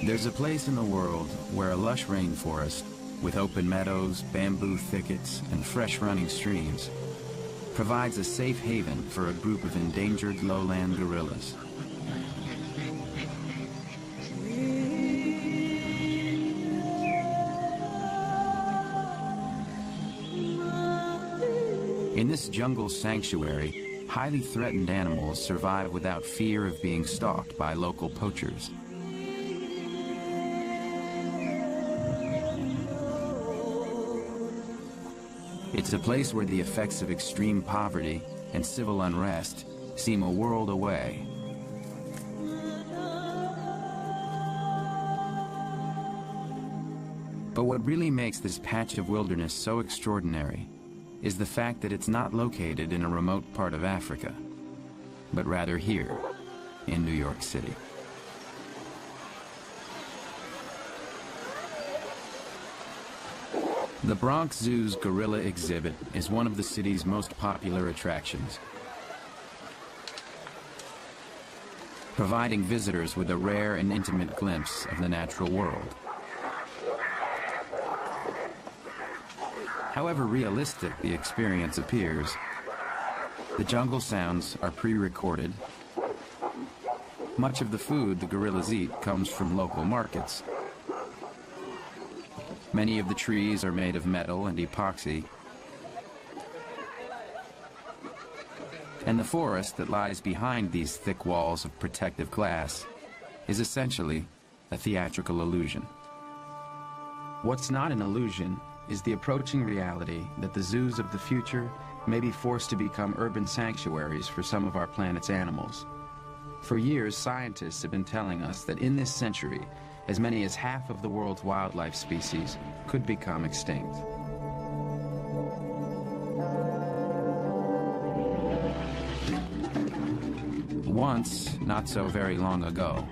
There's a place in the world where a lush rainforest, with open meadows, bamboo thickets, and fresh running streams, provides a safe haven for a group of endangered lowland gorillas. In this jungle sanctuary, highly threatened animals survive without fear of being stalked by local poachers. It's a place where the effects of extreme poverty and civil unrest seem a world away. But what really makes this patch of wilderness so extraordinary is the fact that it's not located in a remote part of Africa, but rather here in New York City. The Bronx Zoo's gorilla exhibit is one of the city's most popular attractions, providing visitors with a rare and intimate glimpse of the natural world. However realistic the experience appears, the jungle sounds are pre-recorded. Much of the food the gorillas eat comes from local markets. Many of the trees are made of metal and epoxy, and the forest that lies behind these thick walls of protective glass is essentially a theatrical illusion. What's not an illusion is the approaching reality that the zoos of the future may be forced to become urban sanctuaries for some of our planet's animals. For years, scientists have been telling us that in this century, as many as half of the world's wildlife species could become extinct. Once, not so very long ago,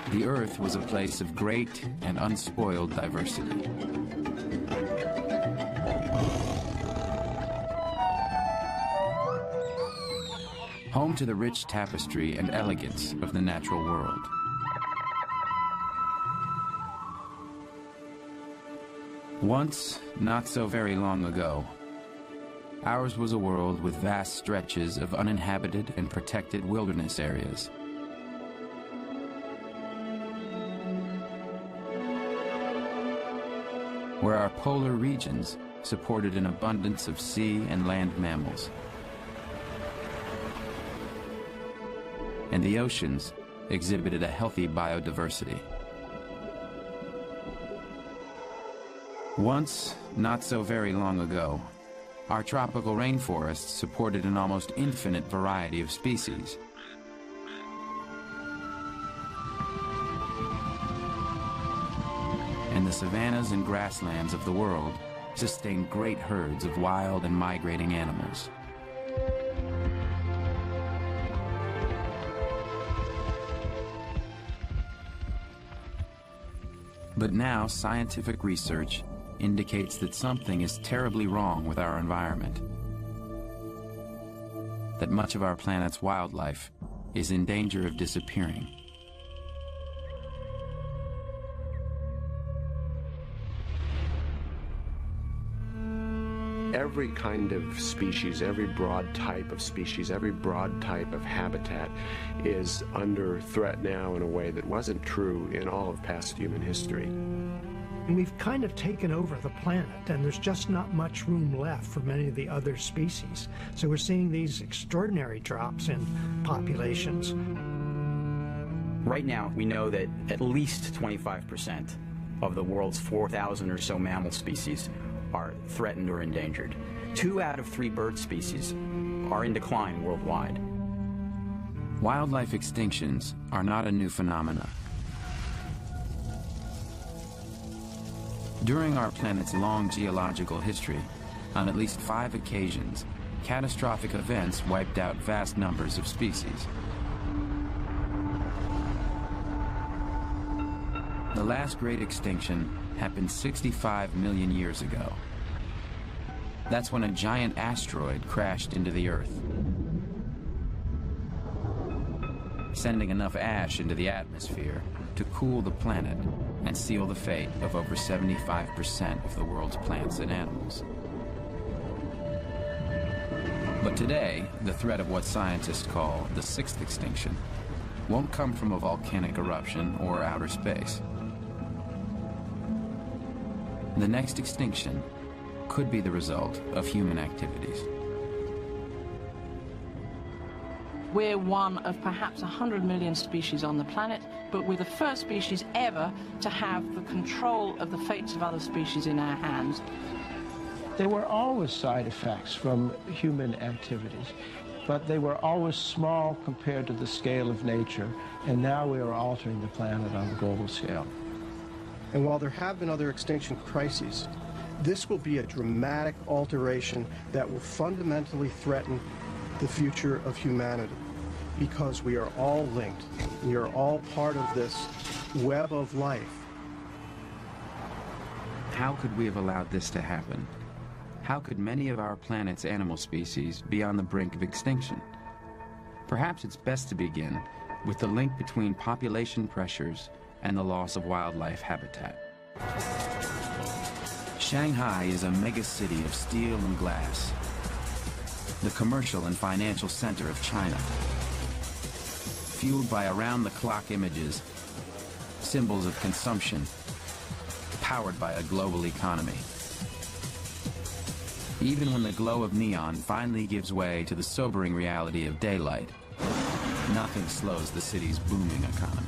the Earth was a place of great and unspoiled diversity. Home to the rich tapestry and elegance of the natural world. Once, not so very long ago, ours was a world with vast stretches of uninhabited and protected wilderness areas. Where our polar regions supported an abundance of sea and land mammals. And the oceans exhibited a healthy biodiversity. Once, not so very long ago, our tropical rainforests supported an almost infinite variety of species. And the savannas and grasslands of the world sustained great herds of wild and migrating animals. But now scientific research indicates that something is terribly wrong with our environment. That much of our planet's wildlife is in danger of disappearing. Every kind of species, every broad type of species, every broad type of habitat is under threat now in a way that wasn't true in all of past human history. And we've kind of taken over the planet, and there's just not much room left for many of the other species. So we're seeing these extraordinary drops in populations. Right now, we know that at least 25% of the world's 4,000 or so mammal species are threatened or endangered. 2 out of 3 bird species are in decline worldwide. Wildlife extinctions are not a new phenomenon. During our planet's long geological history, on at least 5 occasions, catastrophic events wiped out vast numbers of species. The last great extinction happened 65 million years ago. That's when a giant asteroid crashed into the Earth, sending enough ash into the atmosphere to cool the planet and seal the fate of over 75% of the world's plants and animals. But today, the threat of what scientists call the sixth extinction won't come from a volcanic eruption or outer space. The next extinction could be the result of human activities. We're one of perhaps 100 million species on the planet, but we're the first species ever to have the control of the fates of other species in our hands. There were always side effects from human activities, but they were always small compared to the scale of nature, and now we are altering the planet on a global scale. And while there have been other extinction crises, this will be a dramatic alteration that will fundamentally threaten the future of humanity, because we are all linked. We are all part of this web of life. How could we have allowed this to happen? How could many of our planet's animal species be on the brink of extinction? Perhaps it's best to begin with the link between population pressures and the loss of wildlife habitat. Shanghai is a megacity of steel and glass, the commercial and financial center of China, fueled by around-the-clock images, symbols of consumption, powered by a global economy. Even when the glow of neon finally gives way to the sobering reality of daylight, nothing slows the city's booming economy.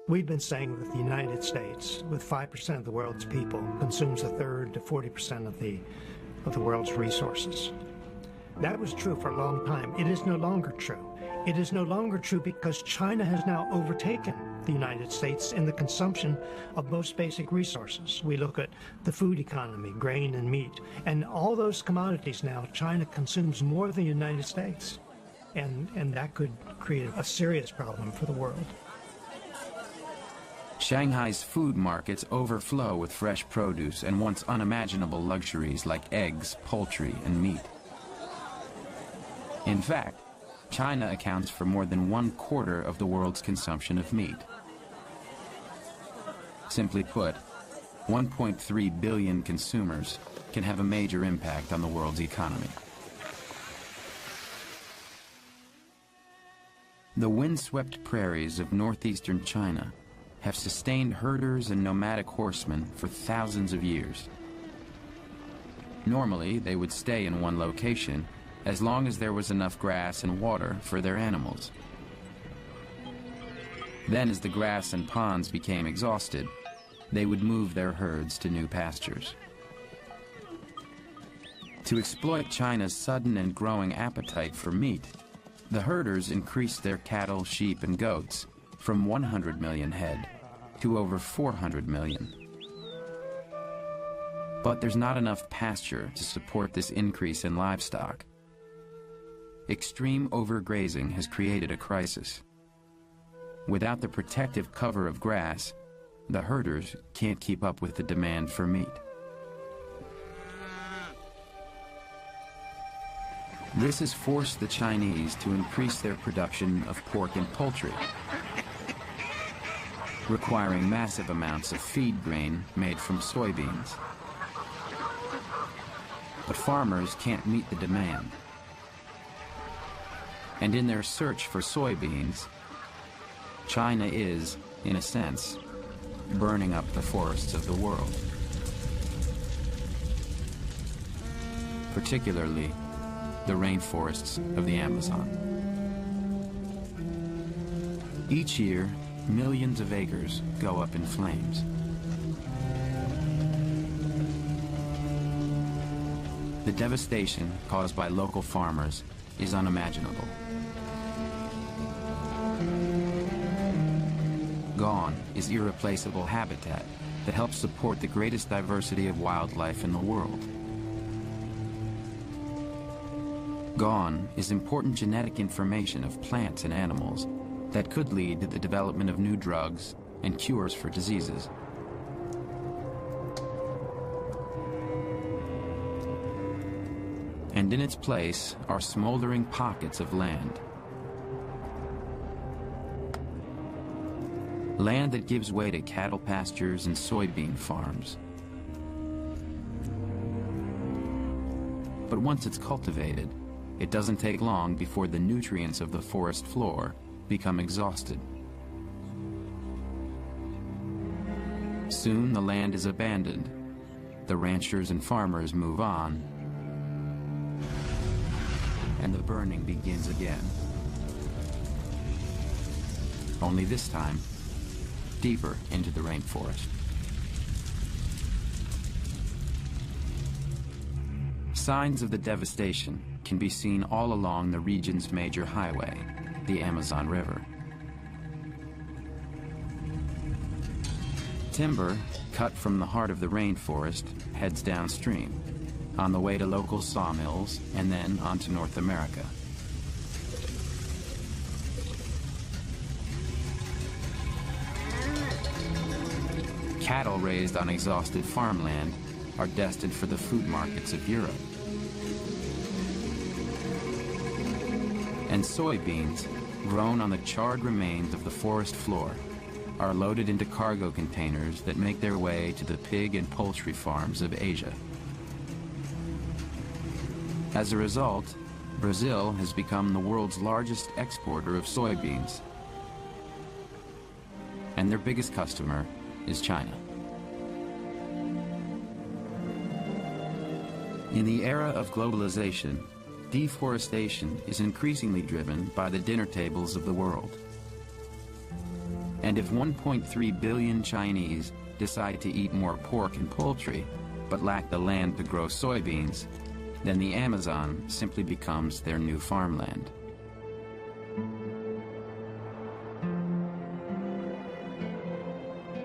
We've been saying that the United States, with 5% of the world's people, consumes a third to 40% of the world's resources. That was true for a long time. It is no longer true. It is no longer true because China has now overtaken the United States in the consumption of most basic resources. We look at the food economy, grain and meat, and all those commodities now, China consumes more than the United States. And that could create a serious problem for the world. Shanghai's food markets overflow with fresh produce and once unimaginable luxuries like eggs, poultry, and meat. In fact, China accounts for more than 1/4 of the world's consumption of meat. Simply put, 1.3 billion consumers can have a major impact on the world's economy. The windswept prairies of northeastern China have sustained herders and nomadic horsemen for thousands of years. Normally, they would stay in one location as long as there was enough grass and water for their animals. Then, as the grass and ponds became exhausted, they would move their herds to new pastures. To exploit China's sudden and growing appetite for meat, the herders increased their cattle, sheep, and goats from 100 million head to over 400 million. But there's not enough pasture to support this increase in livestock. Extreme overgrazing has created a crisis. Without the protective cover of grass, the herders can't keep up with the demand for meat. This has forced the Chinese to increase their production of pork and poultry, requiring massive amounts of feed grain made from soybeans. But farmers can't meet the demand. And in their search for soybeans, China is, in a sense, burning up the forests of the world. Particularly the rainforests of the Amazon. Each year, millions of acres go up in flames. The devastation caused by local farmers is unimaginable. Gone is irreplaceable habitat that helps support the greatest diversity of wildlife in the world. Gone is important genetic information of plants and animals that could lead to the development of new drugs and cures for diseases. And in its place are smoldering pockets of land. land that gives way to cattle pastures and soybean farms. But once it's cultivated, it doesn't take long before the nutrients of the forest floor become exhausted. Soon the land is abandoned. The ranchers and farmers move on, and the burning begins again. Only this time, deeper into the rainforest. Signs of the devastation can be seen all along the region's major highway, the Amazon River. Timber, cut from the heart of the rainforest, heads downstream, on the way to local sawmills and then on to North America. Cattle raised on exhausted farmland are destined for the food markets of Europe. And soybeans, grown on the charred remains of the forest floor, are loaded into cargo containers that make their way to the pig and poultry farms of Asia. As a result, Brazil has become the world's largest exporter of soybeans. And their biggest customer is China. In the era of globalization, deforestation is increasingly driven by the dinner tables of the world. And if 1.3 billion Chinese decide to eat more pork and poultry, but lack the land to grow soybeans, then the Amazon simply becomes their new farmland.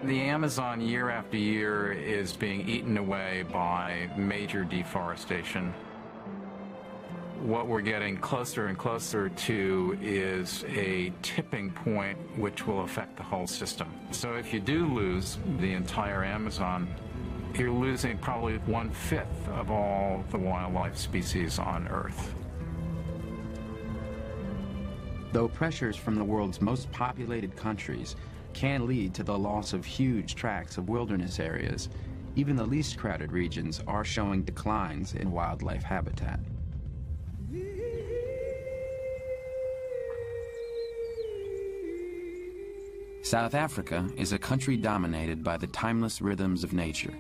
The Amazon year after year is being eaten away by major deforestation. What we're getting closer and closer to is a tipping point which will affect the whole system. So if you do lose the entire Amazon, you're losing probably 1/5 of all the wildlife species on Earth. Though pressures from the world's most populated countries can lead to the loss of huge tracts of wilderness areas, even the least crowded regions are showing declines in wildlife habitat. South Africa is a country dominated by the timeless rhythms of nature.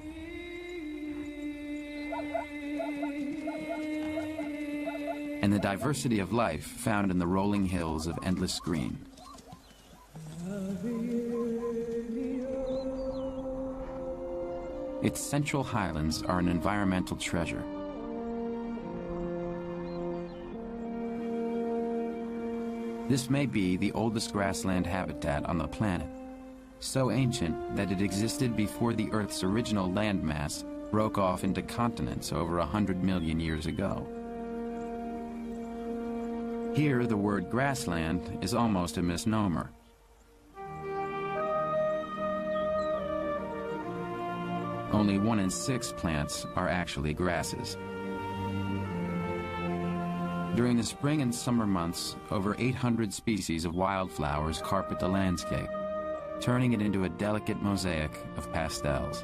And the diversity of life found in the rolling hills of endless green. Its central highlands are an environmental treasure. This may be the oldest grassland habitat on the planet, so ancient that it existed before the Earth's original landmass broke off into continents over 100 million years ago. Here, the word grassland is almost a misnomer. Only 1 in 6 plants are actually grasses. During the spring and summer months, over 800 species of wildflowers carpet the landscape, turning it into a delicate mosaic of pastels.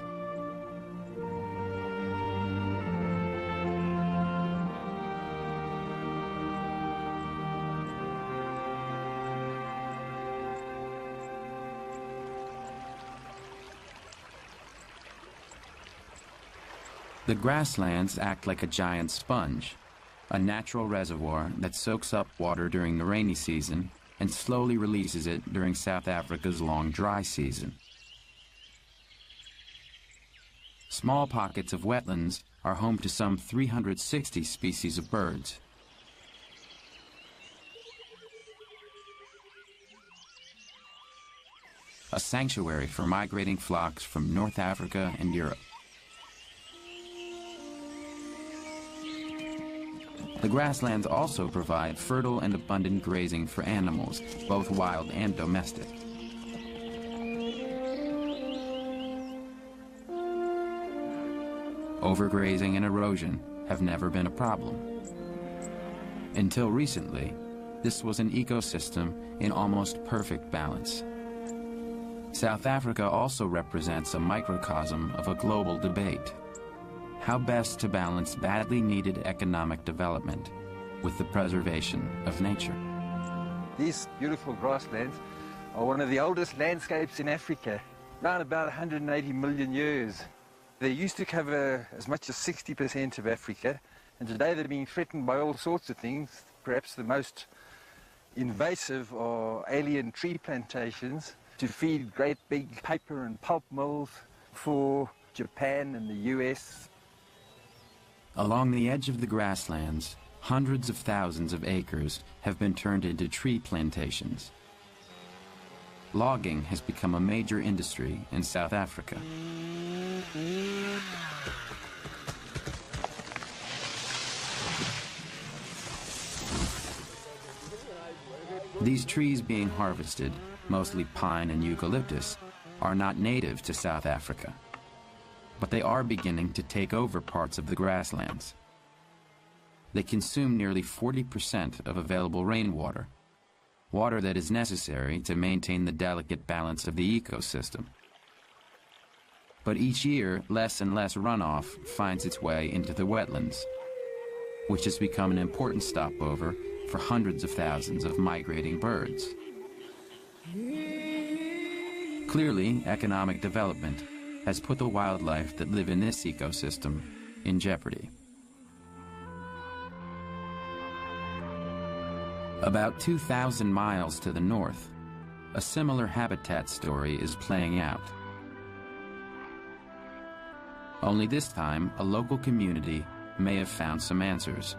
The grasslands act like a giant sponge, a natural reservoir that soaks up water during the rainy season and slowly releases it during South Africa's long dry season. Small pockets of wetlands are home to some 360 species of birds. A sanctuary for migrating flocks from North Africa and Europe. The grasslands also provide fertile and abundant grazing for animals, both wild and domestic. Overgrazing and erosion have never been a problem. Until recently, this was an ecosystem in almost perfect balance. South Africa also represents a microcosm of a global debate. How best to balance badly needed economic development with the preservation of nature? These beautiful grasslands are one of the oldest landscapes in Africa, around about 180 million years. They used to cover as much as 60% of Africa, and today they're being threatened by all sorts of things. Perhaps the most invasive are alien tree plantations to feed great big paper and pulp mills for Japan and the US. Along the edge of the grasslands, hundreds of thousands of acres have been turned into tree plantations. Logging has become a major industry in South Africa. These trees being harvested, mostly pine and eucalyptus, are not native to South Africa, but they are beginning to take over parts of the grasslands. They consume nearly 40% of available rainwater, water that is necessary to maintain the delicate balance of the ecosystem. But each year, less and less runoff finds its way into the wetlands, which has become an important stopover for hundreds of thousands of migrating birds. Clearly, economic development has put the wildlife that live in this ecosystem in jeopardy. About 2,000 miles to the north, a similar habitat story is playing out. Only this time, a local community may have found some answers.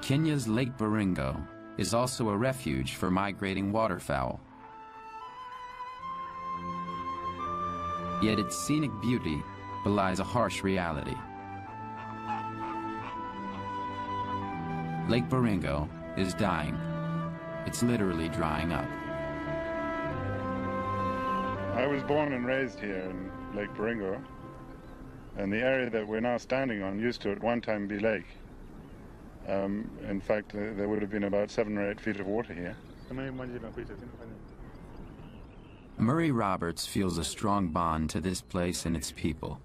Kenya's Lake Baringo is also a refuge for migrating waterfowl. Yet its scenic beauty belies a harsh reality. Lake Baringo is dying. It's literally drying up. I was born and raised here in Lake Baringo, and the area that we're now standing on used to at one time be lake. In fact, there would have been about 7 or 8 feet of water here. Murray Roberts feels a strong bond to this place and its people.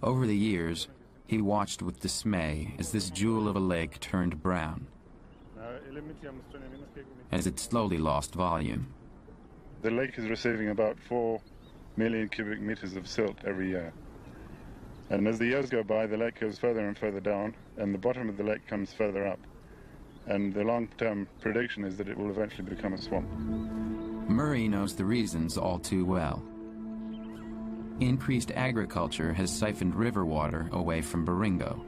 Over the years, he watched with dismay as this jewel of a lake turned brown, as it slowly lost volume. The lake is receiving about 4 million cubic meters of silt every year. And as the years go by, the lake goes further and further down, and the bottom of the lake comes further up. And the long-term prediction is that it will eventually become a swamp. Murray knows the reasons all too well. Increased agriculture has siphoned river water away from Baringo.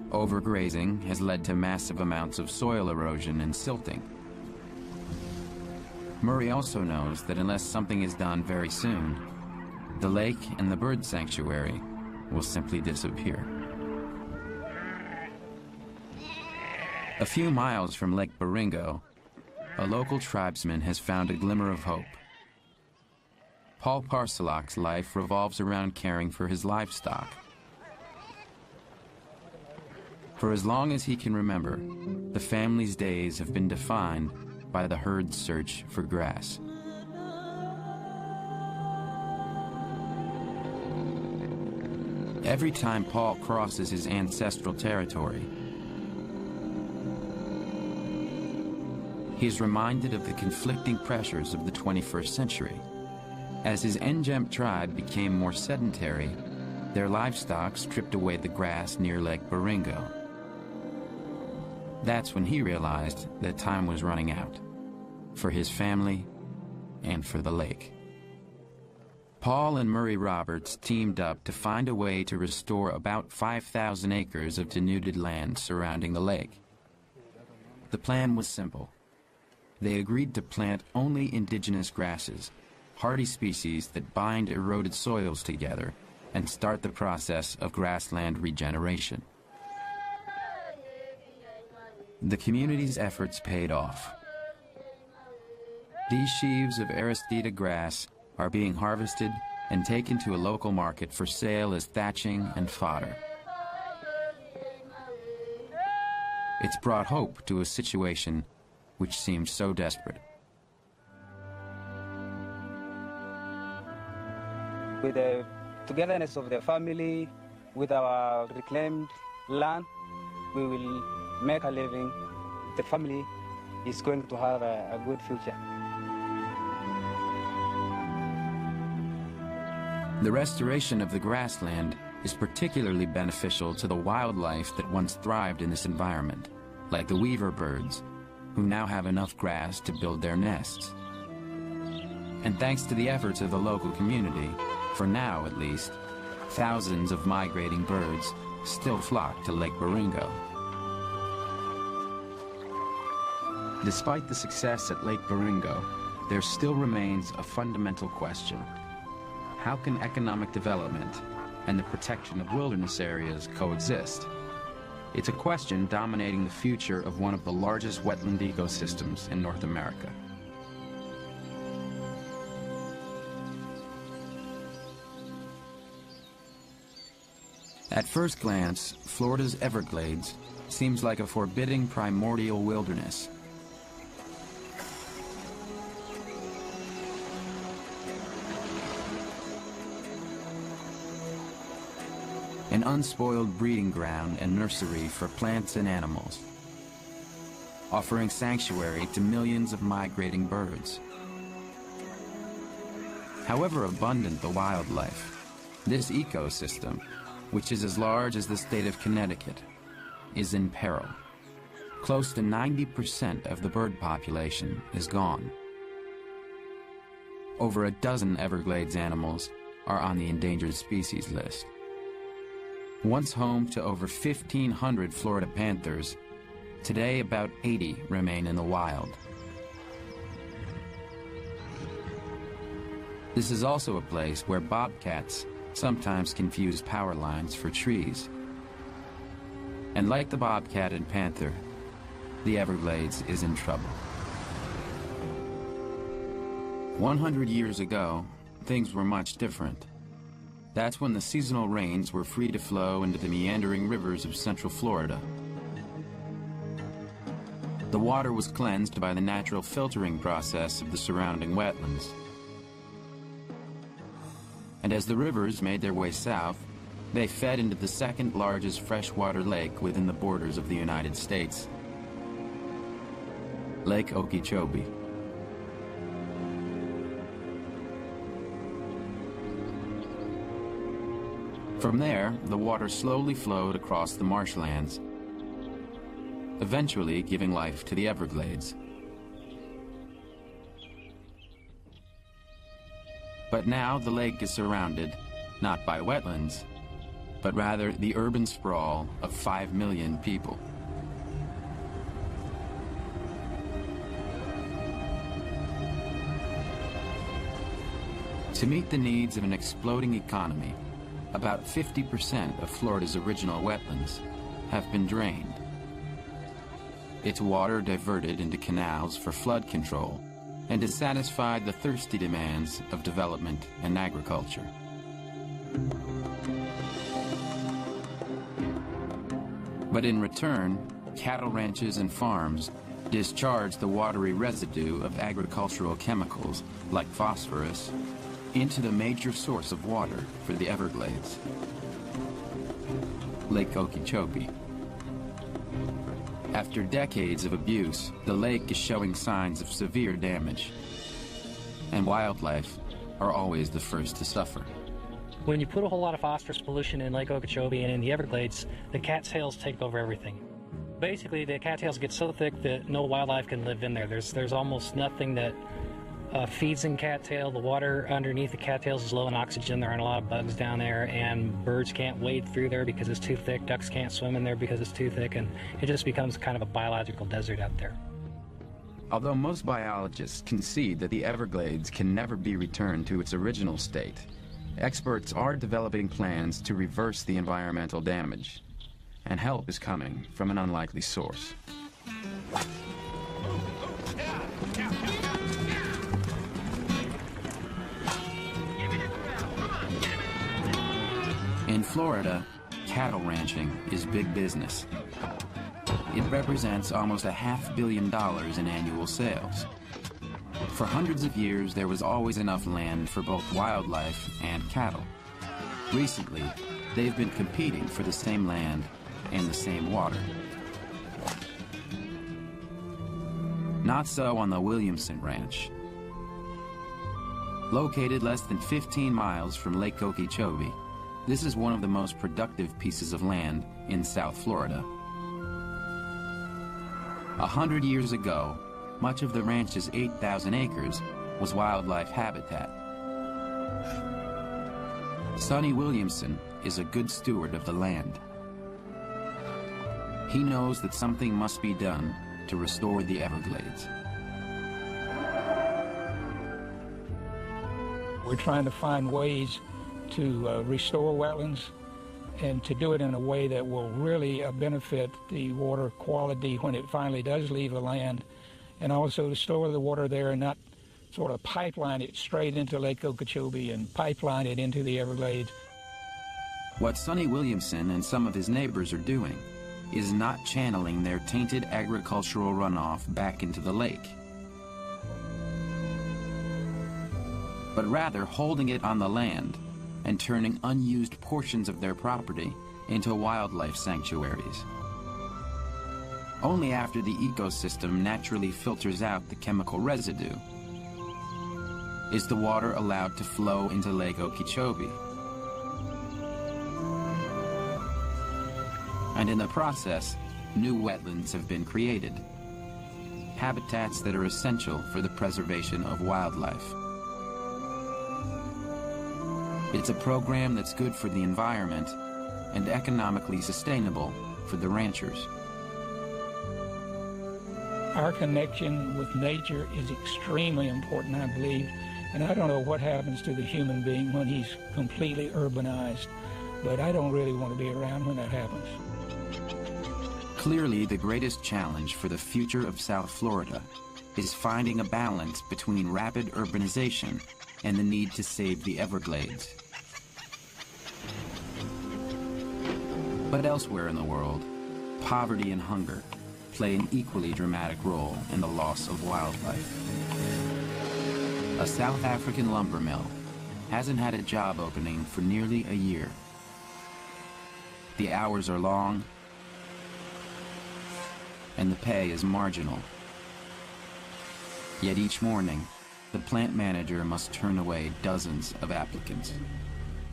Overgrazing has led to massive amounts of soil erosion and silting. Murray also knows that unless something is done very soon, the lake and the bird sanctuary will simply disappear. A few miles from Lake Baringo, a local tribesman has found a glimmer of hope. Paul Parcelak's life revolves around caring for his livestock. For as long as he can remember, the family's days have been defined by the herd's search for grass. Every time Paul crosses his ancestral territory, he is reminded of the conflicting pressures of the 21st century. As his Ngem tribe became more sedentary, their livestock stripped away the grass near Lake Baringo. That's when he realized that time was running out, for his family and for the lake. Paul and Murray Roberts teamed up to find a way to restore about 5,000 acres of denuded land surrounding the lake. The plan was simple. They agreed to plant only indigenous grasses, hardy species that bind eroded soils together and start the process of grassland regeneration. The community's efforts paid off. These sheaves of Aristida grass are being harvested and taken to a local market for sale as thatching and fodder. It's brought hope to a situation which seemed so desperate. with the togetherness of the family, with our reclaimed land, we will make a living. The family is going to have a good future. The restoration of the grassland is particularly beneficial to the wildlife that once thrived in this environment, like the weaver birds, who now have enough grass to build their nests. And thanks to the efforts of the local community, for now at least, thousands of migrating birds still flock to Lake Baringo. Despite the success at Lake Baringo, there still remains a fundamental question. How can economic development and the protection of wilderness areas coexist? It's a question dominating the future of one of the largest wetland ecosystems in North America. At first glance, Florida's Everglades seems like a forbidding primordial wilderness. An unspoiled breeding ground and nursery for plants and animals, offering sanctuary to millions of migrating birds. However abundant the wildlife, this ecosystem, which is as large as the state of Connecticut, is in peril. Close to 90% of the bird population is gone. Over a dozen Everglades animals are on the endangered species list. Once home to over 1,500 Florida panthers, today about 80 remain in the wild. This is also a place where bobcats sometimes confuse power lines for trees. And like the bobcat and panther, the Everglades is in trouble. 100 years ago, things were much different. That's when the seasonal rains were free to flow into the meandering rivers of central Florida. The water was cleansed by the natural filtering process of the surrounding wetlands. And as the rivers made their way south, they fed into the second largest freshwater lake within the borders of the United States, Lake Okeechobee. From there, the water slowly flowed across the marshlands, eventually giving life to the Everglades. But now the lake is surrounded, not by wetlands, but rather the urban sprawl of 5 million people. To meet the needs of an exploding economy, about 50% of Florida's original wetlands have been drained. Its water diverted into canals for flood control and to satisfy the thirsty demands of development and agriculture. But in return, cattle ranches and farms discharge the watery residue of agricultural chemicals like phosphorus into the major source of water for the Everglades, Lake Okeechobee. After decades of abuse, the lake is showing signs of severe damage, and wildlife are always the first to suffer. When you put a whole lot of phosphorus pollution in Lake Okeechobee and in the Everglades, the cattails take over everything. Basically, the cattails get so thick that no wildlife can live in there. There's almost nothing that feeds in cattail. The water underneath the cattails is low in oxygen. There aren't a lot of bugs down there, and birds can't wade through there because it's too thick. Ducks can't swim in there because it's too thick, and it just becomes kind of a biological desert out there. Although most biologists concede that the Everglades can never be returned to its original state, experts are developing plans to reverse the environmental damage, and help is coming from an unlikely source. In Florida, cattle ranching is big business. It represents almost $500 million in annual sales. For hundreds of years, there was always enough land for both wildlife and cattle. Recently, they've been competing for the same land and the same water. Not so on the Williamson Ranch. Located less than 15 miles from Lake Okeechobee, this is one of the most productive pieces of land in South Florida. 100 years ago, much of the ranch's 8,000 acres was wildlife habitat. Sonny Williamson is a good steward of the land. He knows that something must be done to restore the Everglades. We're trying to find ways to restore wetlands and to do it in a way that will really benefit the water quality when it finally does leave the land, and also to store the water there and not sort of pipeline it straight into Lake Okeechobee and pipeline it into the Everglades. What Sonny Williamson and some of his neighbors are doing is not channeling their tainted agricultural runoff back into the lake, but rather holding it on the land and turning unused portions of their property into wildlife sanctuaries. Only after the ecosystem naturally filters out the chemical residue is the water allowed to flow into Lake Okeechobee. And in the process, new wetlands have been created, habitats that are essential for the preservation of wildlife. It's a program that's good for the environment and economically sustainable for the ranchers. Our connection with nature is extremely important, I believe, and I don't know what happens to the human being when he's completely urbanized, but I don't really want to be around when that happens. Clearly, the greatest challenge for the future of South Florida is finding a balance between rapid urbanization and the need to save the Everglades. But elsewhere in the world, poverty and hunger play an equally dramatic role in the loss of wildlife. A South African lumber mill hasn't had a job opening for nearly a year. The hours are long, and the pay is marginal. Yet each morning, the plant manager must turn away dozens of applicants.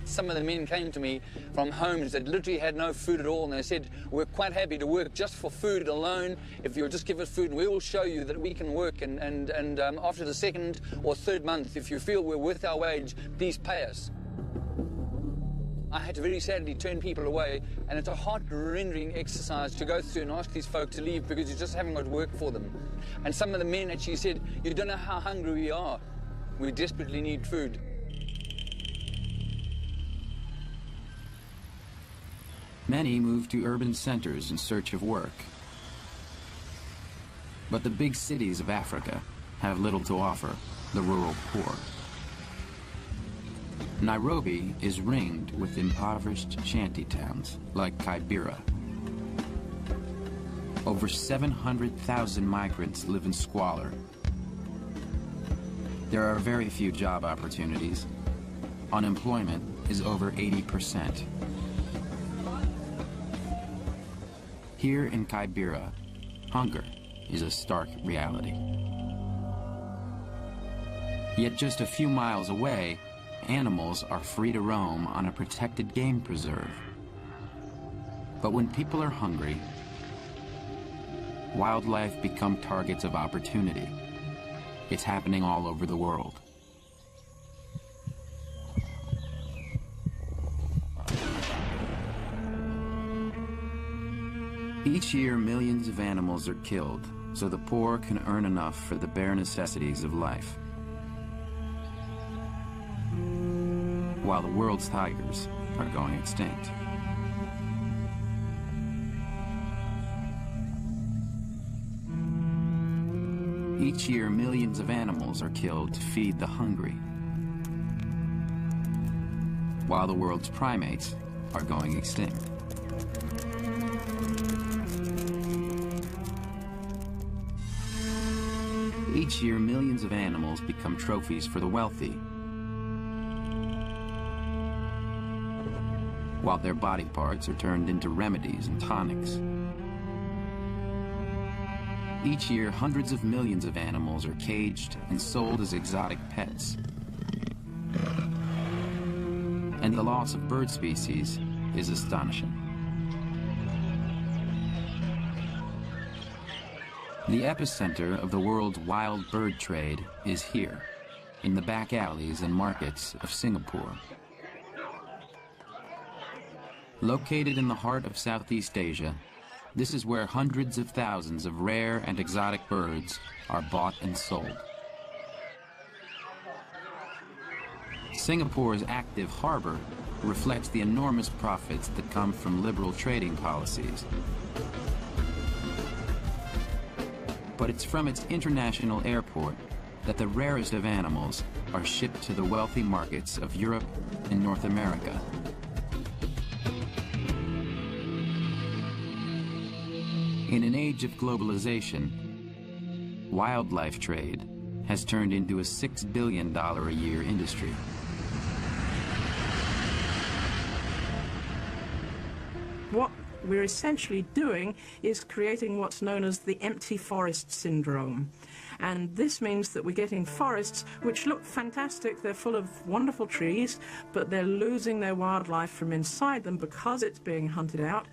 Some of the men came to me from homes that literally had no food at all, and they said, we're quite happy to work just for food alone. If you'll just give us food, we will show you that we can work, and after the second or third month, if you feel we're worth our wage, please pay us. I had to very sadly turn people away, and it's a heart-rending exercise to go through and ask these folk to leave because you just haven't got work for them. And some of the men actually said, you don't know how hungry we are. We desperately need food. Many move to urban centers in search of work. But the big cities of Africa have little to offer the rural poor. Nairobi is ringed with impoverished shanty towns like Kibera. Over 700,000 migrants live in squalor. There are very few job opportunities. Unemployment is over 80%. Here in Kibera, hunger is a stark reality. Yet just a few miles away, animals are free to roam on a protected game preserve. But when people are hungry, wildlife become targets of opportunity. It's happening all over the world. Each year, millions of animals are killed so the poor can earn enough for the bare necessities of life, while the world's tigers are going extinct. Each year, millions of animals are killed to feed the hungry, while the world's primates are going extinct. Each year, millions of animals become trophies for the wealthy, while their body parts are turned into remedies and tonics. Each year, hundreds of millions of animals are caged and sold as exotic pets. And the loss of bird species is astonishing. The epicenter of the world's wild bird trade is here, in the back alleys and markets of Singapore. Located in the heart of Southeast Asia, this is where hundreds of thousands of rare and exotic birds are bought and sold. Singapore's active harbor reflects the enormous profits that come from liberal trading policies. But it's from its international airport that the rarest of animals are shipped to the wealthy markets of Europe and North America. In an age of globalization, wildlife trade has turned into a $6 billion a year industry. What we're essentially doing is creating what's known as the empty forest syndrome. And this means that we're getting forests which look fantastic, they're full of wonderful trees, but they're losing their wildlife from inside them because it's being hunted out.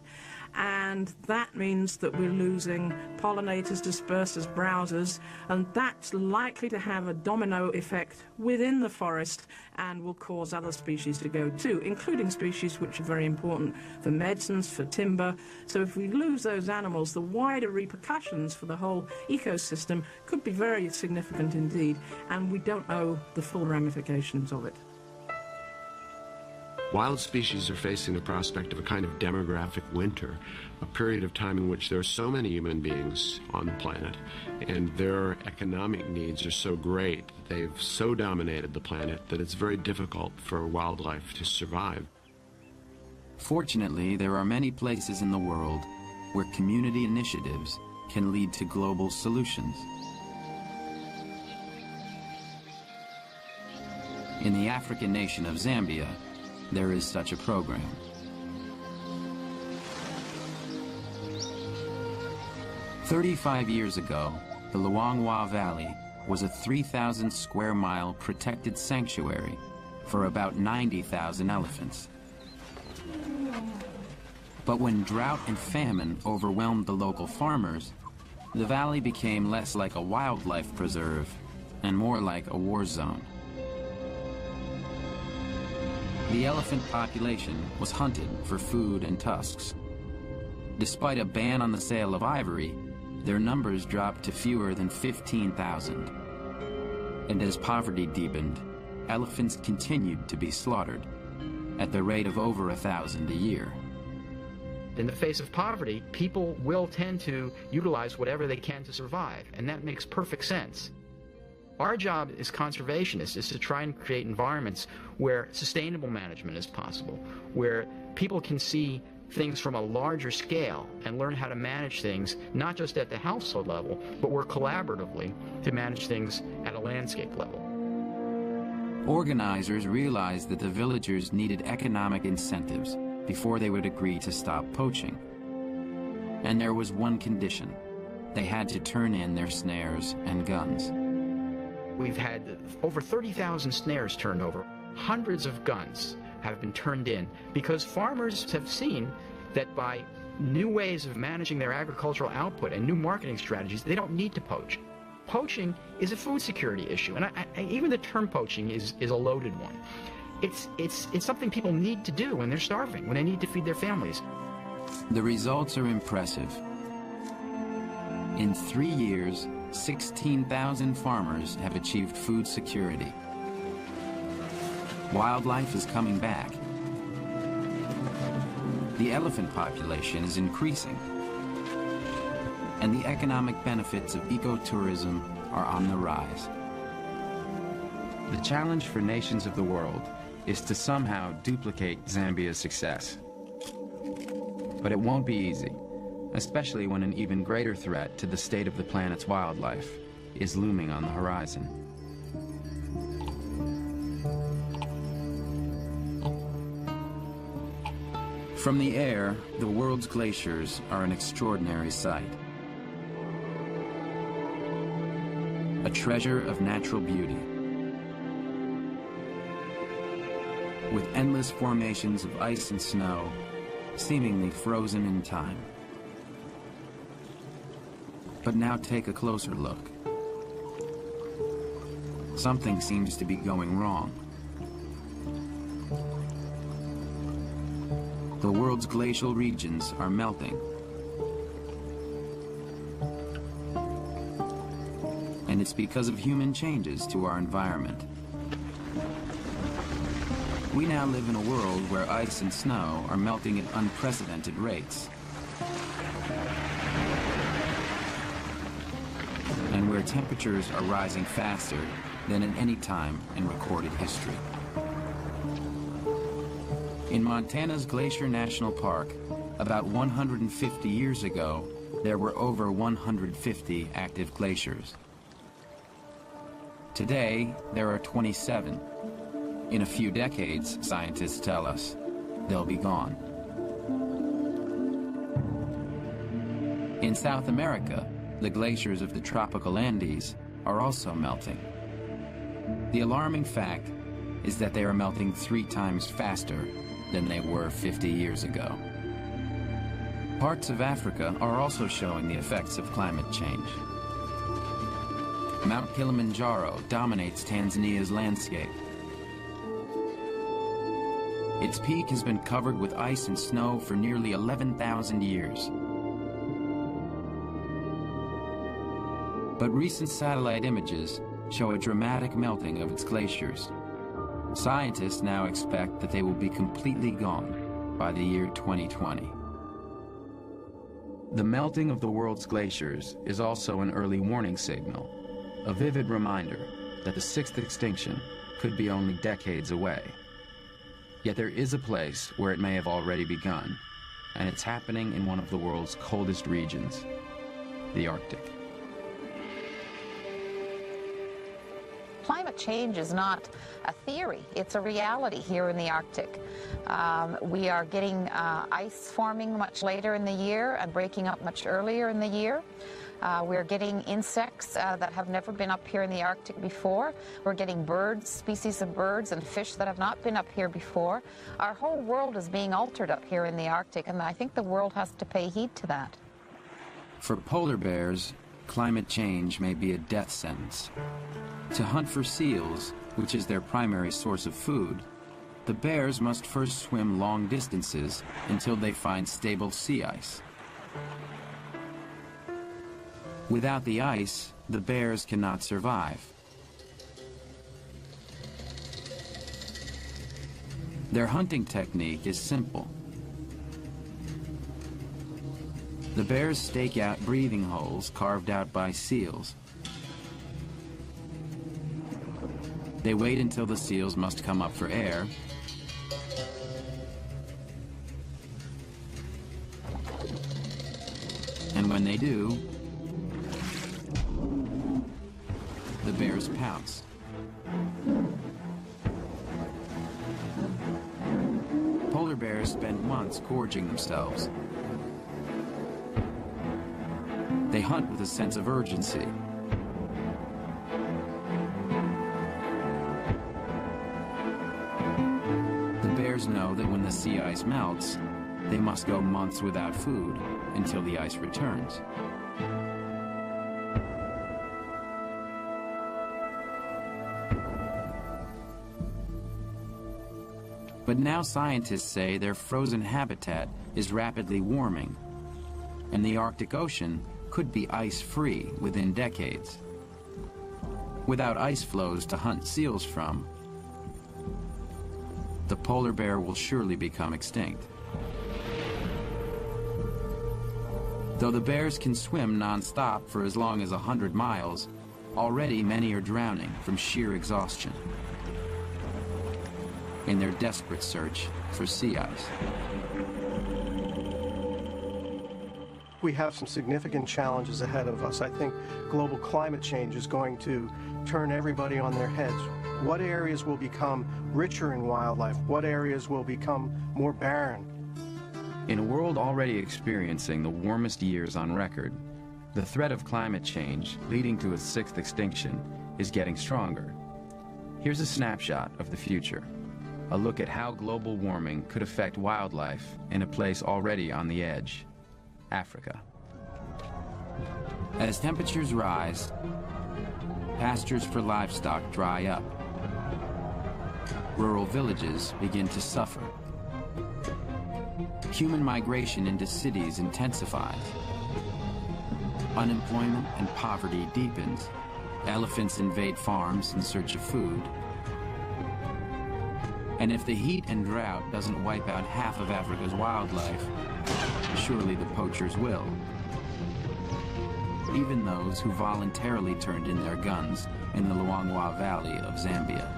And that means that we're losing pollinators, dispersers, browsers, and that's likely to have a domino effect within the forest and will cause other species to go too, including species which are very important for medicines, for timber. So if we lose those animals, the wider repercussions for the whole ecosystem could be very significant indeed, and we don't know the full ramifications of it. Wild species are facing the prospect of a kind of demographic winter, a period of time in which there are so many human beings on the planet, and their economic needs are so great, they've so dominated the planet that it's very difficult for wildlife to survive. Fortunately, there are many places in the world where community initiatives can lead to global solutions. In the African nation of Zambia, there is such a program. "35 years ago, the Luangwa Valley was a 3,000 square mile protected sanctuary for about 90,000 elephants. But when drought and famine overwhelmed the local farmers, the valley became less like a wildlife preserve and more like a war zone. The elephant population was hunted for food and tusks. Despite a ban on the sale of ivory, their numbers dropped to fewer than 15,000. And as poverty deepened, elephants continued to be slaughtered at the rate of over 1,000 a year. In the face of poverty, people will tend to utilize whatever they can to survive, and that makes perfect sense. Our job as conservationists is to try and create environments where sustainable management is possible, where people can see things from a larger scale and learn how to manage things not just at the household level, but work collaboratively to manage things at a landscape level. Organizers realized that the villagers needed economic incentives before they would agree to stop poaching. And there was one condition: they had to turn in their snares and guns. We've had over 30,000 snares turned over. Hundreds of guns have been turned in because farmers have seen that by new ways of managing their agricultural output and new marketing strategies, they don't need to poach. Poaching is a food security issue, and even the term poaching is a loaded one. It's something people need to do when they're starving, when they need to feed their families. The results are impressive. In 3 years, 16,000 farmers have achieved food security. Wildlife is coming back. The elephant population is increasing. And the economic benefits of ecotourism are on the rise. The challenge for nations of the world is to somehow duplicate Zambia's success. But it won't be easy, especially when an even greater threat to the state of the planet's wildlife is looming on the horizon. From the air, the world's glaciers are an extraordinary sight. A treasure of natural beauty, with endless formations of ice and snow, seemingly frozen in time. But now take a closer look. Something seems to be going wrong. The world's glacial regions are melting. And it's because of human changes to our environment. We now live in a world where ice and snow are melting at unprecedented rates. And where temperatures are rising faster than at any time in recorded history. In Montana's Glacier National Park, about 150 years ago, there were over 150 active glaciers. Today, there are 27. In a few decades, scientists tell us, they'll be gone. In South America, the glaciers of the tropical Andes are also melting. The alarming fact is that they are melting 3 times faster than they were 50 years ago. Parts of Africa are also showing the effects of climate change. Mount Kilimanjaro dominates Tanzania's landscape. Its peak has been covered with ice and snow for nearly 11,000 years. But recent satellite images show a dramatic melting of its glaciers. Scientists now expect that they will be completely gone by the year 2020. The melting of the world's glaciers is also an early warning signal, a vivid reminder that the 6th extinction could be only decades away. Yet there is a place where it may have already begun, and it's happening in one of the world's coldest regions, the Arctic. Climate change is not a theory, it's a reality here in the Arctic. We are getting ice forming much later in the year and breaking up much earlier in the year. We're getting insects that have never been up here in the Arctic before. We're getting birds, species of birds and fish that have not been up here before. Our whole world is being altered up here in the Arctic, and I think the world has to pay heed to that. For polar bears, climate change may be a death sentence. To hunt for seals, which is their primary source of food, the bears must first swim long distances until they find stable sea ice. Without the ice, the bears cannot survive. Their hunting technique is simple. The bears stake out breathing holes carved out by seals. They wait until the seals must come up for air, and when they do, the bears pounce. Polar bears spend months gorging themselves. They hunt with a sense of urgency. The bears know that when the sea ice melts, they must go months without food until the ice returns. But now scientists say their frozen habitat is rapidly warming, and the Arctic Ocean could be ice-free within decades. Without ice flows to hunt seals from, the polar bear will surely become extinct. Though the bears can swim non-stop for as long as 100 miles, already many are drowning from sheer exhaustion in their desperate search for sea ice. we have some significant challenges ahead of us. I think global climate change is going to turn everybody on their heads. What areas will become richer in wildlife? What areas will become more barren? In a world already experiencing the warmest years on record, the threat of climate change, leading to its sixth extinction, is getting stronger. Here's a snapshot of the future, a look at how global warming could affect wildlife in a place already on the edge, Africa. As temperatures rise, pastures for livestock dry up. Rural villages begin to suffer. Human migration into cities intensifies. Unemployment and poverty deepens. Elephants invade farms in search of food. And if the heat and drought doesn't wipe out half of Africa's wildlife, surely the poachers will. Even those who voluntarily turned in their guns in the Luangwa Valley of Zambia.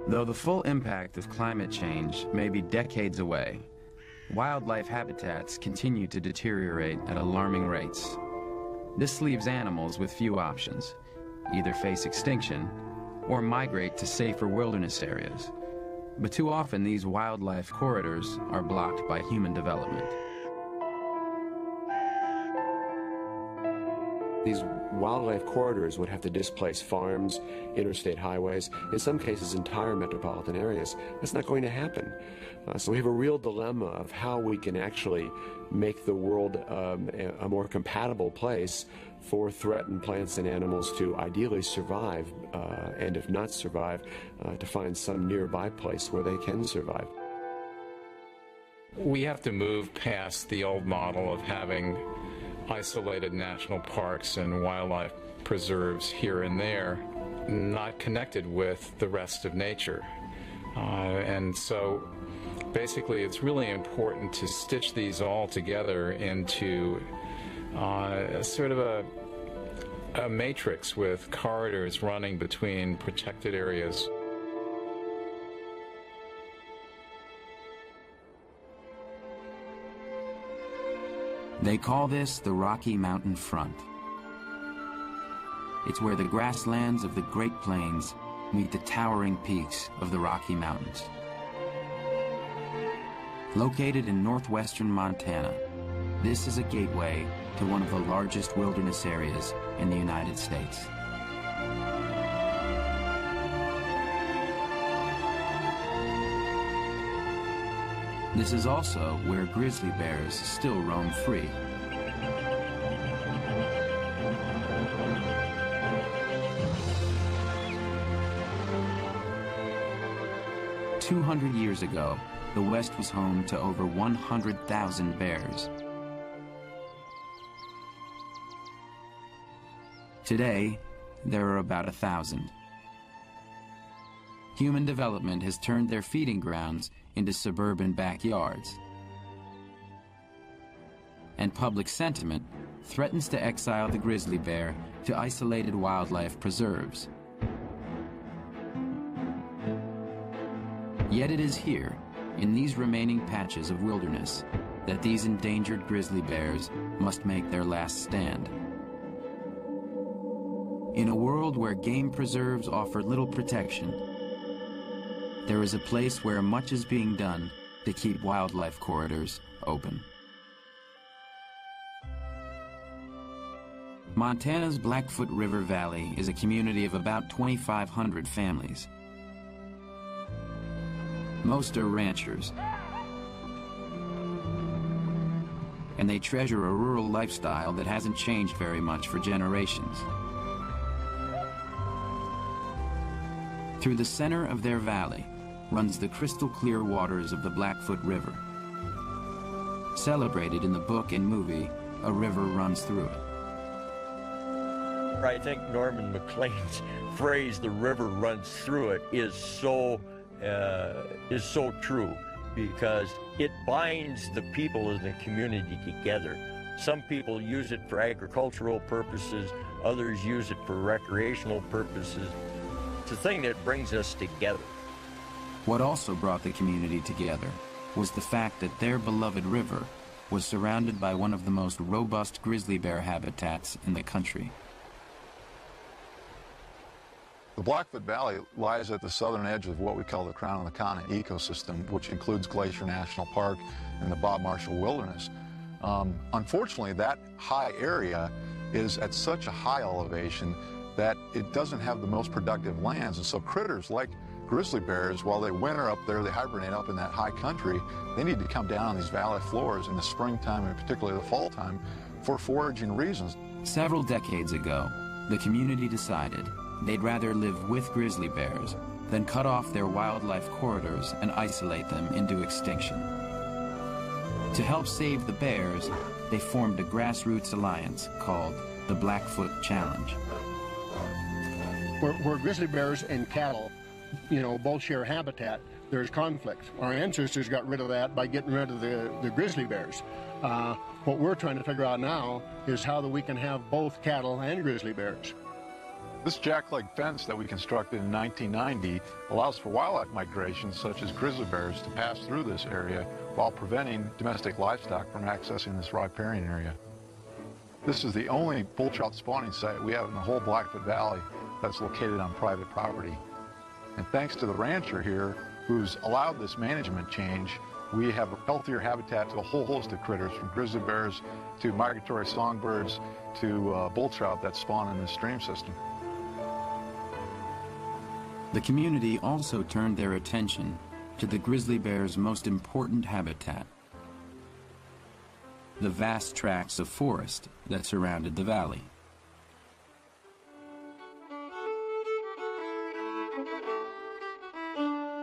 Though the full impact of climate change may be decades away, wildlife habitats continue to deteriorate at alarming rates. This leaves animals with few options: either face extinction or migrate to safer wilderness areas. But too often these wildlife corridors are blocked by human development. These wildlife corridors would have to displace farms, interstate highways, in some cases entire metropolitan areas. That's not going to happen. So we have a real dilemma of how we can actually make the world a more compatible place for threatened plants and animals to ideally survive, and if not survive, to find some nearby place where they can survive. We have to move past the old model of having isolated national parks and wildlife preserves here and there, not connected with the rest of nature. And so basically it's really important to stitch these all together into sort of a matrix with corridors running between protected areas. They call this the Rocky Mountain Front. It's where the grasslands of the Great Plains meet the towering peaks of the Rocky Mountains. Located in northwestern Montana, this is a gateway to one of the largest wilderness areas in the United States. This is also where grizzly bears still roam free. "200 years ago, the West was home to over 100,000 bears. Today, there are about 1,000. Human development has turned their feeding grounds into suburban backyards. And public sentiment threatens to exile the grizzly bear to isolated wildlife preserves. Yet it is here, in these remaining patches of wilderness, that these endangered grizzly bears must make their last stand. In a world where game preserves offer little protection, there is a place where much is being done to keep wildlife corridors open. Montana's Blackfoot River Valley is a community of about 2,500 families. Most are ranchers, and they treasure a rural lifestyle that hasn't changed very much for generations. Through the center of their valley runs the crystal clear waters of the Blackfoot River. Celebrated in the book and movie, A River Runs Through It. I think Norman McLean's phrase, "the river runs through it," is so true, because it binds the people in the community together. Some people use it for agricultural purposes, others use it for recreational purposes. It's a thing that brings us together. What also brought the community together was the fact that their beloved river was surrounded by one of the most robust grizzly bear habitats in the country. The Blackfoot Valley lies at the southern edge of what we call the Crown of the Continent ecosystem, which includes Glacier National Park and the Bob Marshall Wilderness. Unfortunately, that high area is at such a high elevation that it doesn't have the most productive lands, and so critters like grizzly bears, while they winter up there, they hibernate up in that high country, they need to come down on these valley floors in the springtime and particularly the fall time for foraging reasons. Several decades ago, the community decided they'd rather live with grizzly bears than cut off their wildlife corridors and isolate them into extinction. To help save the bears, they formed a grassroots alliance called the Blackfoot Challenge. Where grizzly bears and cattle, both share habitat, there's conflict. Our ancestors got rid of that by getting rid of the grizzly bears. What we're trying to figure out now is how that we can have both cattle and grizzly bears. This jackleg fence that we constructed in 1990 allows for wildlife migrations such as grizzly bears to pass through this area while preventing domestic livestock from accessing this riparian area. This is the only bull trout spawning site we have in the whole Blackfoot Valley that's located on private property. And thanks to the rancher here, who's allowed this management change, we have a healthier habitat to a whole host of critters, from grizzly bears to migratory songbirds to bull trout that spawn in this stream system. The community also turned their attention to the grizzly bear's most important habitat, the vast tracts of forest that surrounded the valley.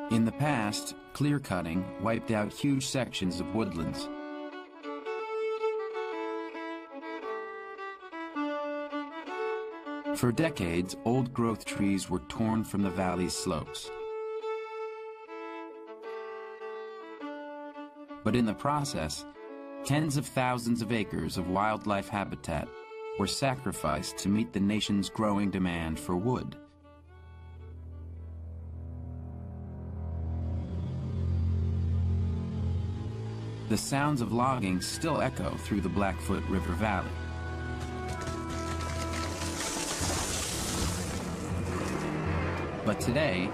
In the past, clear-cutting wiped out huge sections of woodlands. For decades, old-growth trees were torn from the valley's slopes. But in the process, tens of thousands of acres of wildlife habitat were sacrificed to meet the nation's growing demand for wood. The sounds of logging still echo through the Blackfoot River Valley. But today,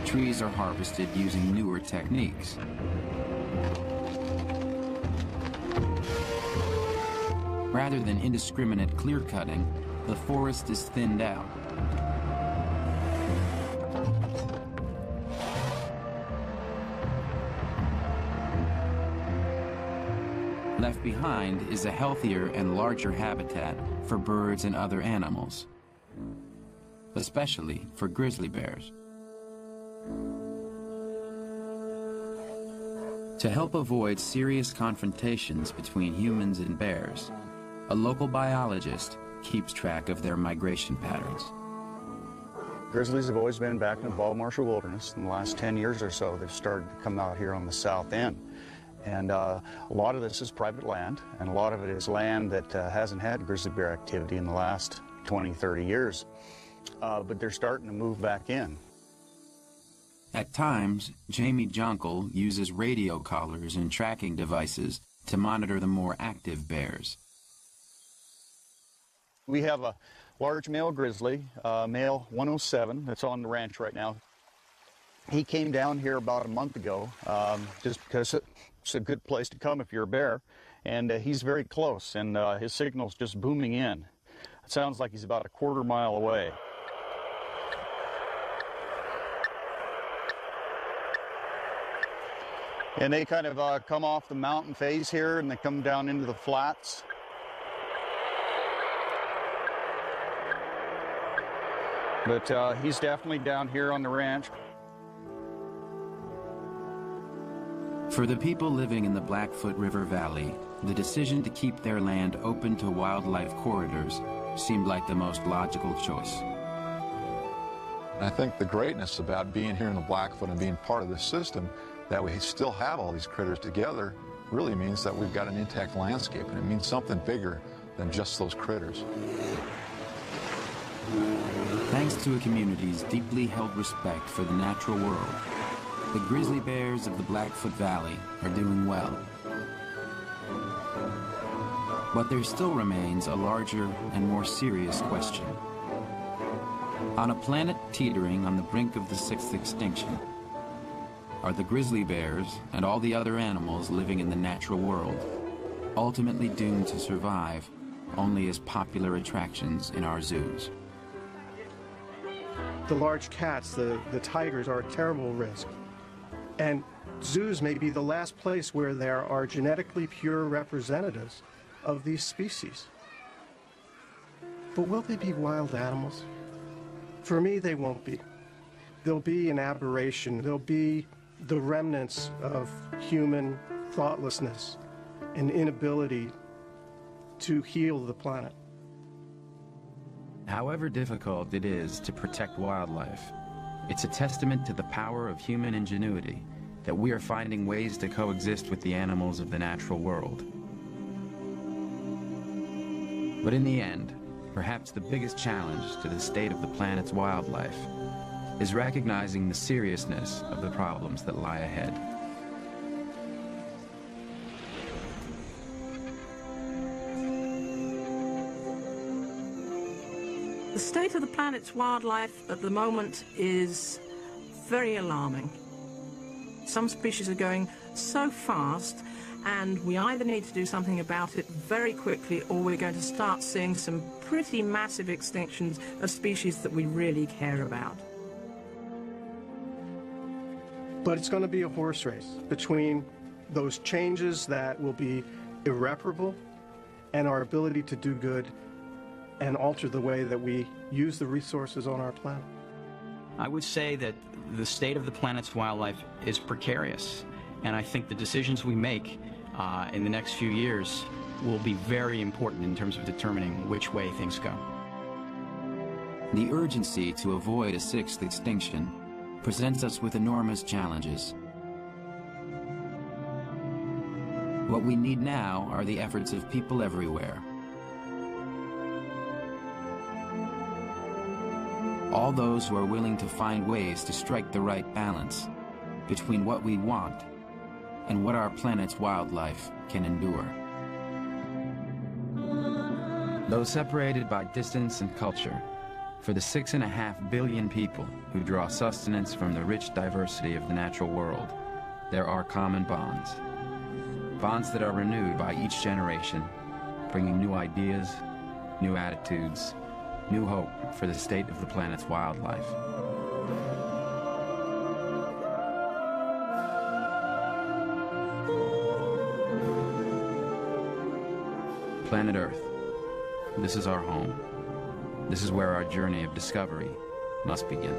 trees are harvested using newer techniques. Rather than indiscriminate clear-cutting, the forest is thinned out. Left behind is a healthier and larger habitat for birds and other animals, especially for grizzly bears. To help avoid serious confrontations between humans and bears, a local biologist keeps track of their migration patterns. Grizzlies have always been back in the Bob Marshall Wilderness. In the last 10 years or so, they've started to come out here on the south end. And a lot of this is private land, and a lot of it is land that hasn't had grizzly bear activity in the last 20, 30 years. But they're starting to move back in. At times, Jamie Jonkel uses radio collars and tracking devices to monitor the more active bears. We have a large male grizzly, male 107, that's on the ranch right now. He came down here about a month ago, just because it's a good place to come if you're a bear, and he's very close, and his signal's just booming in. It sounds like he's about a quarter mile away. And they kind of come off the mountain face here, and they come down into the flats. But he's definitely down here on the ranch. For the people living in the Blackfoot River Valley, the decision to keep their land open to wildlife corridors seemed like the most logical choice. And I think the greatness about being here in the Blackfoot and being part of this system, that we still have all these critters together, really means that we've got an intact landscape, and it means something bigger than just those critters. Thanks to a community's deeply held respect for the natural world, The grizzly bears of the Blackfoot Valley are doing well. But there still remains a larger and more serious question. On a planet teetering on the brink of the sixth extinction, are the grizzly bears and all the other animals living in the natural world ultimately doomed to survive only as popular attractions in our zoos? The large cats, the tigers, are a terrible risk. And zoos may be the last place where there are genetically pure representatives of these species. But will they be wild animals? For me, they won't be. They'll be an aberration. They'll be the remnants of human thoughtlessness and inability to heal the planet. However difficult it is to protect wildlife, it's a testament to the power of human ingenuity that we are finding ways to coexist with the animals of the natural world. But in the end, perhaps the biggest challenge to the state of the planet's wildlife is recognizing the seriousness of the problems that lie ahead. The state of the planet's wildlife at the moment is very alarming. Some species are going so fast, and we either need to do something about it very quickly, or we're going to start seeing some pretty massive extinctions of species that we really care about. But it's going to be a horse race between those changes that will be irreparable and our ability to do good and alter the way that we use the resources on our planet. I would say that the state of the planet's wildlife is precarious, and I think the decisions we make in the next few years will be very important in terms of determining which way things go. The urgency to avoid a sixth extinction presents us with enormous challenges. What we need now are the efforts of people everywhere. All those who are willing to find ways to strike the right balance between what we want and what our planet's wildlife can endure. Though separated by distance and culture, for the 6.5 billion people who draw sustenance from the rich diversity of the natural world, there are common bonds. Bonds that are renewed by each generation, bringing new ideas, new attitudes, new hope for the state of the planet's wildlife. Planet Earth, this is our home. This is where our journey of discovery must begin.